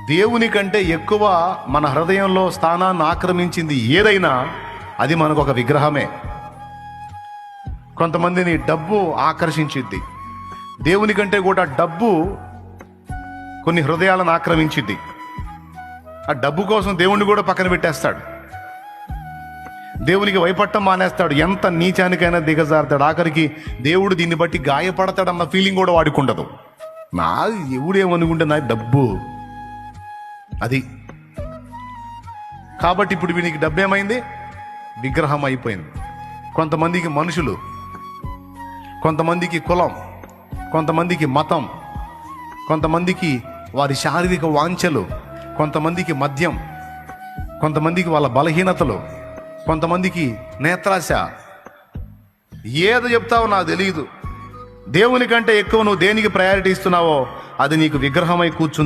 దేవుని కంటే ఎక్కువ మన హృదయంలో స్థానాన్ని ఆక్రమించింది ఏదైనా అది మనకు ఒక విగ్రహమే. కొంతమందిని డబ్బు ఆకర్షించిద్ది. దేవుని కంటే కూడా డబ్బు కొన్ని హృదయాలను ఆక్రమించిద్ది. ఆ డబ్బు కోసం దేవుణ్ణి కూడా పక్కన పెట్టేస్తాడు. దేవునికి భయపడటం మానేస్తాడు. ఎంత నీచానికైనా దిగజారుతాడు. ఆఖరికి దేవుడు దీన్ని బట్టి గాయపడతాడన్న ఫీలింగ్ కూడా వాడికి ఉండదు. నా ఎవడేమనుకుంటే నా డబ్బు అది. కాబట్టి ఇప్పుడు వీనికి డబ్బు ఏమైంది? విగ్రహం అయిపోయింది. కొంతమందికి మనుషులు, కొంతమందికి కులం, కొంతమందికి మతం, కొంతమందికి వారి శారీరక వాంఛలు, కొంతమందికి మద్యం, కొంతమందికి వాళ్ళ బలహీనతలు, కొంతమందికి నేత్రాశ. ఏదో చెప్తావో నాకు తెలియదు. దేవుని కంటే ఎక్కువ నువ్వు దేనికి ప్రయారిటీ ఇస్తున్నావో అది నీకు విగ్రహమై కూర్చుంది.